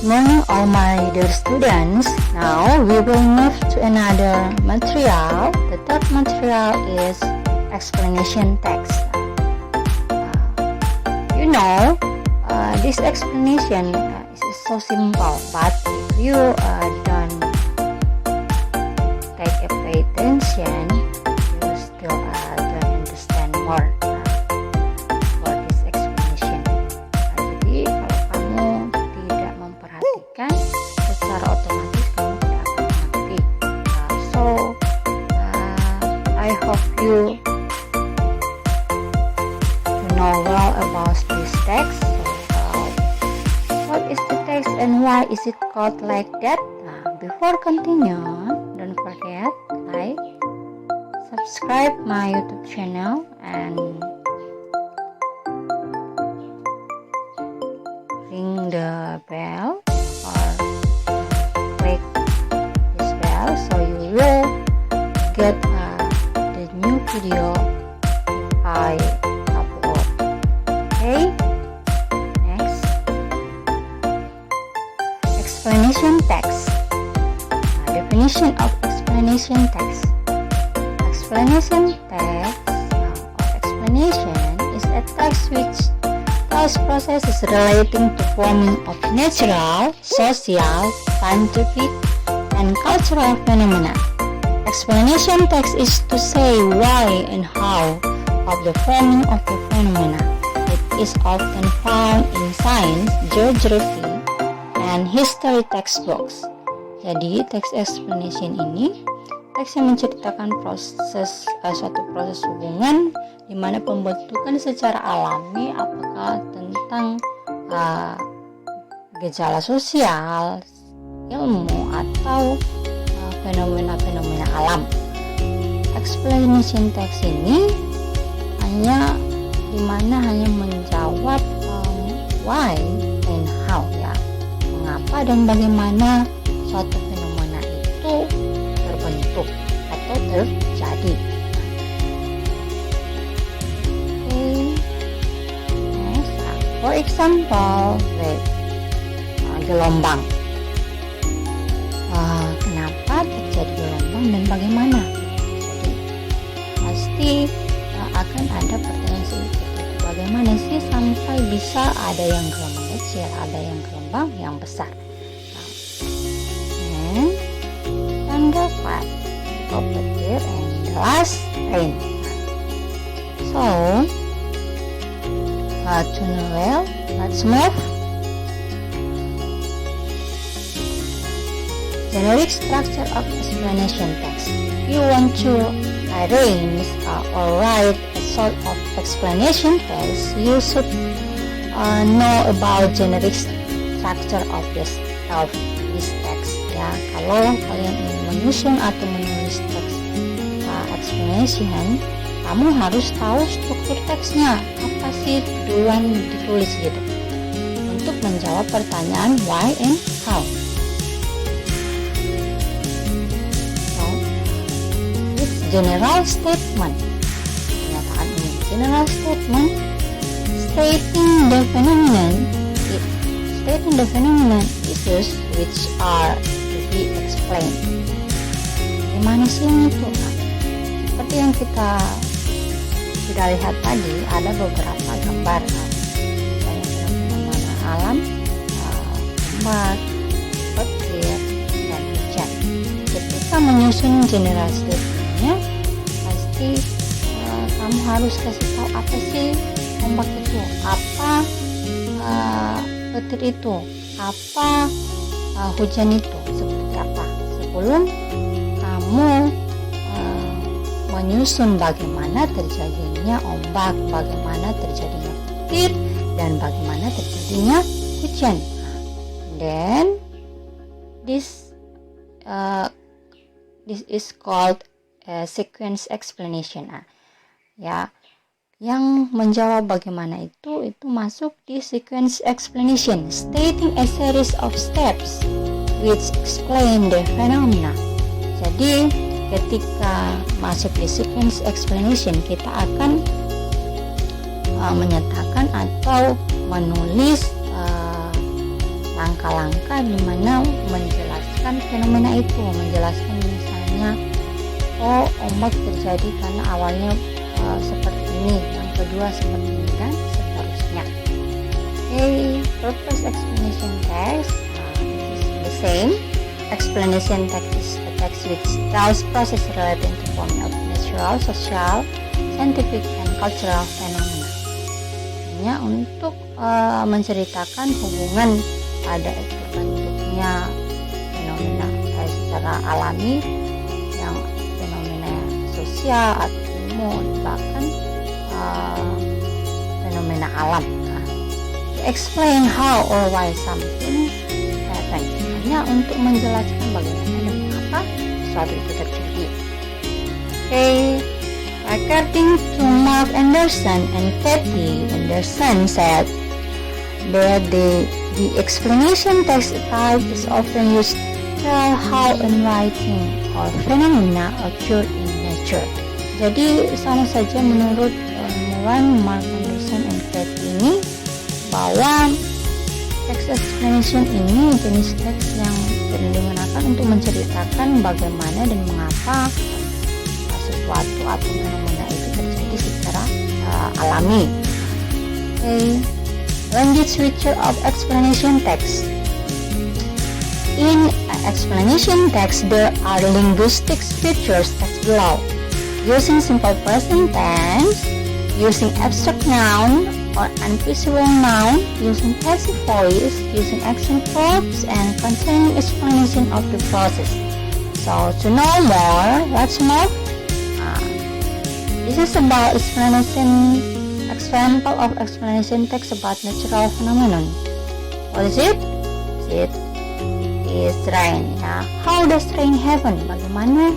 Good morning all my dear students. Now we will move to another material. The third material is explanation text. This explanation is so simple, but if you don't take a pay attention, you still don't understand more for this explanation. Jadi kalau kamu tidak memperhatikan, secara otomatis kamu tidak akan mengerti. I hope you know well about this text. What is the text and why is it called like that? Before continue, don't forget like, subscribe my YouTube channel and ring the bell or click this bell so you will get the new video I upload. Okay. Explanation text. Definition of explanation text. Explanation text of explanation is a text which tells processes relating to forming of natural, social, scientific, and cultural phenomena. Explanation text is to say why and how of the forming of the phenomena. It is often found in science, geography, and history textbooks. Jadi teks explanation ini teks yang menceritakan suatu proses hubungan di mana pembentukan secara alami, apakah tentang gejala sosial, ilmu, atau fenomena-fenomena alam. Explanation text ini hanya menjawab why and how, ya. Mengapa dan bagaimana suatu fenomena itu terbentuk atau terjadi. Next, for example, gelombang. Kenapa terjadi gelombang dan bagaimana? Jadi pasti akan ada pertanyaan seperti itu. Bagaimana sih sampai bisa ada yang gelombang kecil, ada yang gelombang yang besar? Tanggapan, petir, and the last rain. So, to know well, let's move. Generic structure of explanation text. If you want to arrange or write a sort of explanation text, you should know about generic structure of this text. Ya, kalau kalian ingin menyusun atau menulis teks explanation, kamu harus tahu struktur teksnya, apa sih duluan ditulis gitu, untuk menjawab pertanyaan why and how. So, it's general statement. Pernyataan ini general statement stating the phenomenon issues which are to be explained. Gimana sih itu? Seperti yang kita sudah lihat tadi, ada beberapa gambar fenomena alam, ombak, petir, dan hujan. Ketika menyusun general statement-nya, pasti kamu harus kasih tahu apa sih ombak itu, apa petir itu, apa hujan itu, seperti apa, sebelum kamu menyusun bagaimana terjadinya ombak, bagaimana terjadinya petir, dan bagaimana terjadinya hujan. Then this is called a sequence explanation. Ya, yang menjawab bagaimana itu masuk di sequence explanation, stating a series of steps which explain the phenomena. Jadi ketika masuk di sequence explanation, kita akan menyatakan atau menulis langkah-langkah di mana menjelaskan fenomena itu, menjelaskan misalnya ombak terjadi karena awalnya seperti ini, yang kedua seperti ini, dan seterusnya. Purpose explanation text is the same. Explanation text is a text which tells process relating to form of natural, social, scientific, and cultural phenomena. Hanya untuk menceritakan hubungan pada terbentuknya fenomena secara alami, yang fenomena sosial atau ilmu, bahkan fenomena alam. To explain how or why something happen, hanya untuk menjelaskan bagaimana dan mengapa sesuatu itu terjadi. According to Mark Anderson and Kathy Anderson said that the explanation text type is often used to tell how a writing or phenomena occur in nature. Jadi sama saja menurut ilmuwan Mark Anderson and Kathy ini, bahwa text explanation ini jenis teks yang sering digunakan untuk menceritakan bagaimana dan mengapa sesuatu atau fenomena itu terjadi secara alami. Language feature of explanation text. In explanation text, there are linguistic features as below: using simple present tense, using abstract noun or invisible noun, using passive voice, using action verbs, and containing explanation of the process. So to know more, let's move. This is about example of explanation text about natural phenomenon. What is it? It is rain. How does rain happen? Bagaimana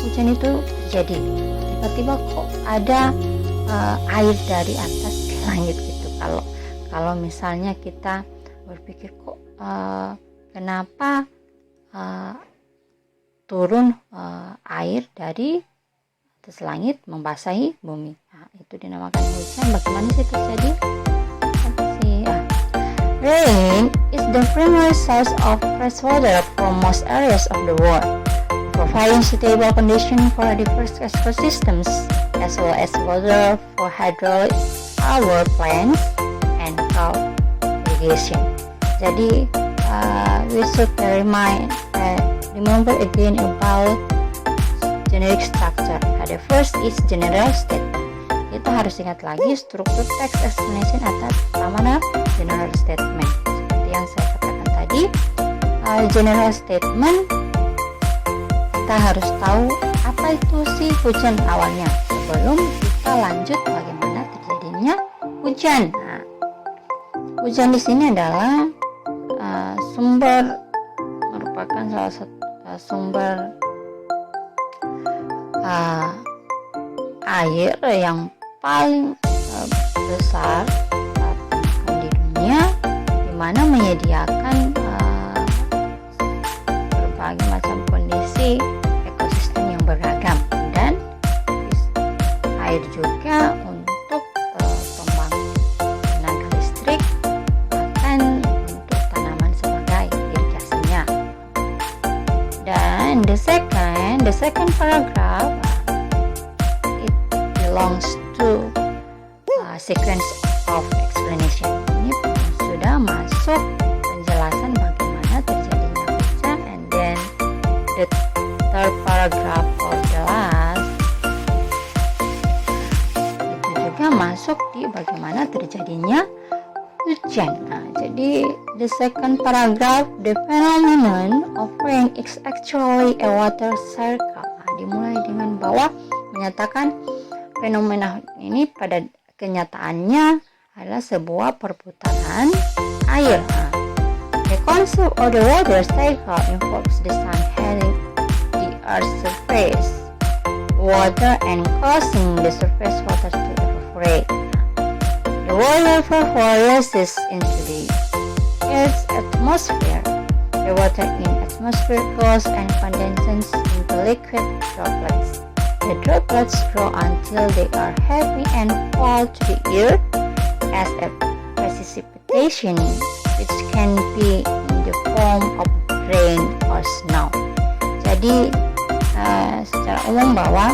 hujan itu terjadi? Tiba-tiba kok ada air dari atas ke langit gitu. Kalau misalnya kita berpikir kok kenapa turun air dari atas langit membasahi bumi. Itu dinamakan hujan. Bagaimana sih terjadi? Rain is the primary source of fresh water for most areas of the world, providing suitable conditions for diverse ecosystems, as well as water for hydraulic power plants and crop irrigation. Jadi we should remember again about generic structure. The first is general statement. Kita harus ingat lagi struktur text explanation atas pertama general statement. Seperti yang saya katakan tadi, general statement kita harus tahu apa itu sih hujan awalnya sebelum kita lanjut bagaimana terjadinya hujan. Hujan di sini adalah merupakan salah satu sumber air yang paling besar di dunia, di mana menyediakan berbagai macam kondisi ekosistem yang beragam, dan air juga untuk pembangkit tenaga listrik, bahkan untuk tanaman sebagai irigasinya. Dan the second paragraph belongs to sequence of explanation. Ini sudah masuk penjelasan bagaimana terjadinya hujan, and then the third paragraph for the last itu juga masuk di bagaimana terjadinya hujan. Jadi the second paragraph, the phenomenon of rain is actually a water cycle. Dimulai dengan bahwa menyatakan fenomena ini pada kenyataannya adalah sebuah perputaran air. The concept of the water cycle involves the sun hitting the earth's surface water and causing the surface water to evaporate. The water vaporizes into the Earth's atmosphere. The water in atmosphere cools and condenses into liquid droplets. The droplets grow until they are heavy and fall to the earth as a precipitation, which can be in the form of rain or snow. Jadi secara umum bahwa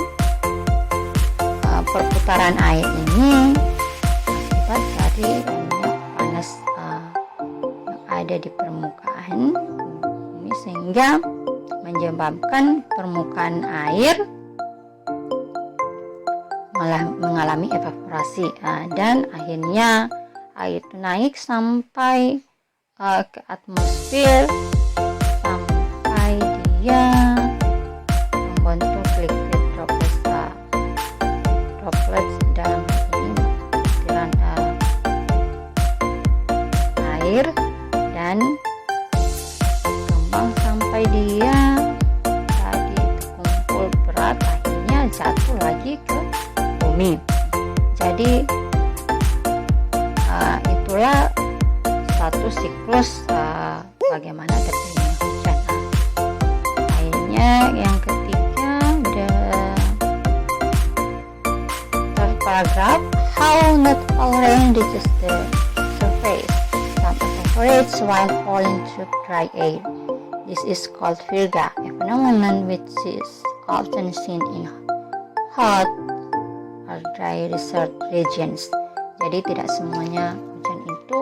perputaran air ini akibat dari banyak panas yang ada di permukaan bumi, sehingga menyebabkan permukaan air malah mengalami evaporasi, dan akhirnya air itu naik sampai ke atmosfer, sampai dia membentuk liquid droplets dalam ini butiran air, dan berkembang sampai dia jadi kumpul berat, akhirnya jatuh lagi ke bumi. Jadi itulah satu siklus bagaimana terjadinya hujan. Akhirnya yang ketiga, the third paragraph, how not all rain reaches the surface. Some evaporates while falling through dry air. This is called virga, a phenomenon which is often seen in hot or dry desert regions. Jadi tidak semuanya hujan itu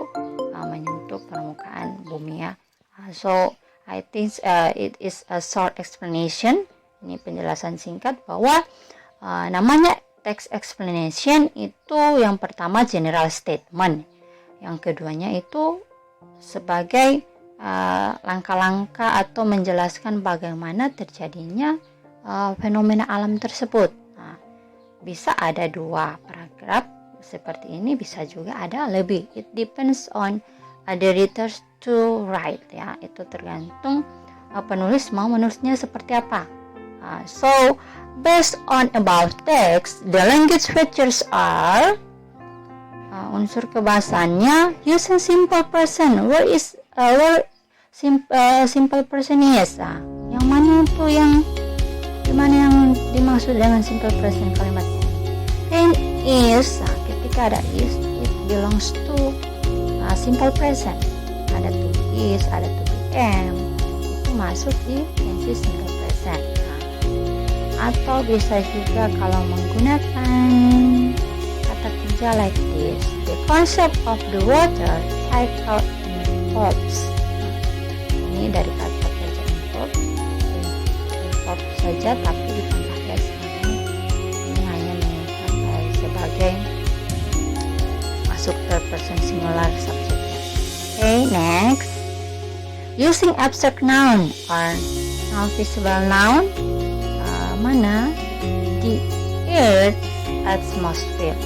menyentuh permukaan bumi ya. So I think it is a short explanation. Ini penjelasan singkat bahwa namanya text explanation itu yang pertama general statement, yang keduanya itu sebagai langkah-langkah atau menjelaskan bagaimana terjadinya fenomena alam tersebut. Nah, bisa ada 2 paragraf seperti ini, bisa juga ada lebih. It depends on the readers to write ya. Itu tergantung penulis mau menulisnya seperti apa. So based on about text, the language features are unsur kebahasannya using simple present. Where simple present is? Yang mana itu yang dimana yang dimaksud dengan simple present kalimatnya? Can is, ketika ada is, it belongs to simple present. Ada to is, ada to be am, itu masuk di tensi simple present. Atau bisa juga kalau menggunakan kata kerja like this, the concept of the water cycle involves. Ini dari kata kerja involve saja, tapi ditambah s. Ini hanya mengingat sebagai masuk third person singular subject. Okay, next, using abstract noun or non-visible noun, mana the earth atmosphere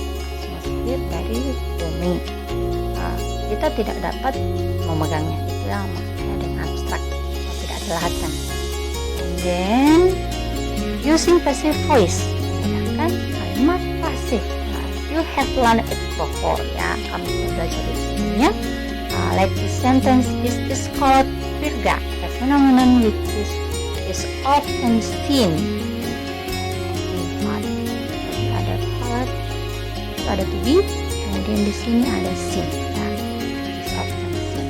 dari bumi. Kita tidak dapat memegangnya, itu yang maksudnya dengan abstrak, tidak kelihatan. And then using passive voice, menggunakan kalimat pasif. You have learned it before ya, kamu sudah belajar di sebelumnya. Like this sentence, is called virga, a phenomenon which is often seen. Ada part, ada to be, kemudian di sini ada seen. Is often seen.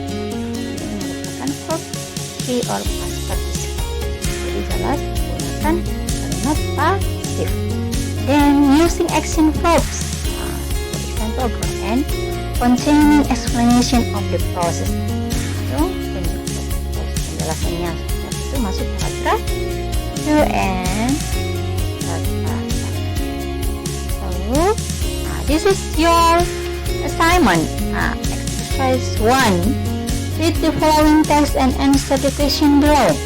Ini merupakan verb be or past participle. Jadi jelas menggunakan kalimat pasif. Then using action verbs. For example, and containing explanation of the process. Itu penjelasannya itu masuk paragraf 2 and paragraph. So, this is your assignment. Exercise 1. Read the following text and answer the question below.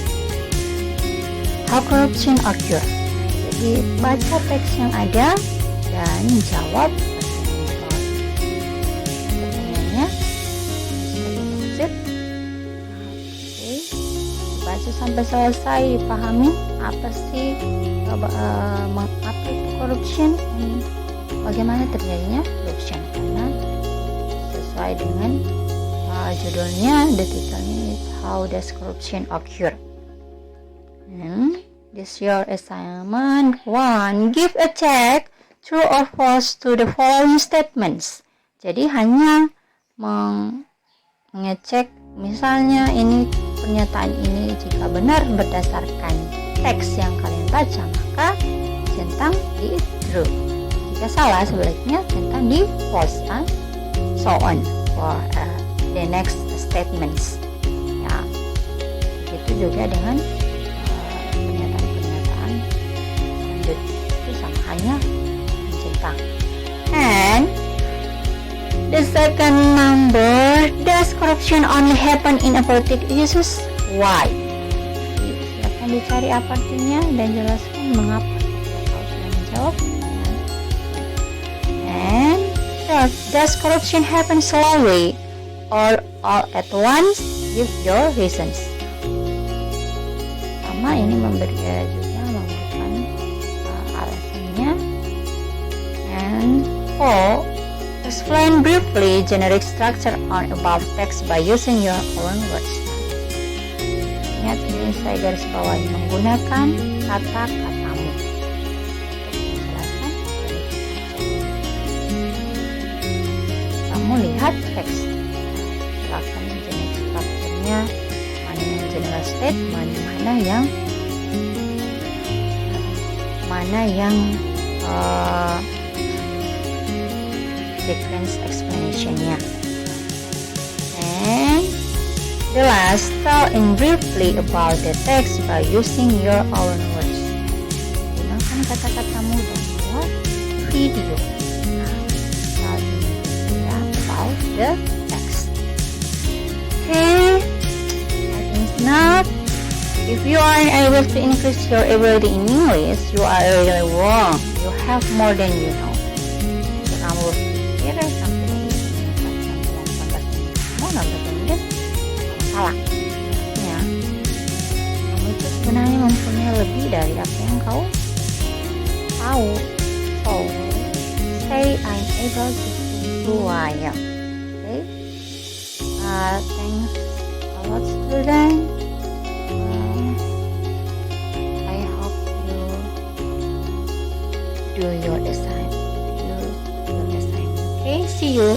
How corruption occur? Jadi baca teks yang ada dan jawab baca sampai selesai, pahami apa sih apa itu corruption, bagaimana terjadinya corruption, karena sesuai dengan judulnya, the titelnya is how does corruption occur. This your assignment 1. Give a check true or false to the following statements. Jadi hanya mengecek misalnya ini pernyataan ini jika benar berdasarkan teks yang kalian baca, maka centang di true. Jika salah, sebaliknya centang di false, and so on for the next statements. Ya, begitu juga dengan pernyataan-pernyataan lanjut itu sama, hanya mencentang. And the second number, does corruption only happen in a particular uses? Why? Silakan dicari apa artinya dan jelaskan mengapa. Kalau sudah menjawab. And third, does corruption happen slowly or all at once? Give your reasons. Sama, ini memberikan alasannya. And four, explain briefly generic structure on above text by using your own words. Ingat, ini saya garis bawahi, menggunakan kata-katamu. Penjelasan. Kamu lihat teks. Silakan generic structure-nya, mana yang general statement, mana yang sequence explanation-nya. And the last, tell in briefly about the text by using your own words. Gunakan kata-katamu dan buat video. About the text. Okay, I think not. If you aren't able to increase your ability in English, you are really wrong. You have more than you know. Kamu salah ya, kamu itu sebenarnya mempunyai lebih dari apa yang kau tahu. So say I'm able to do who I am. Okay, thanks a lot, student. I hope you do your assignment. Okay, see you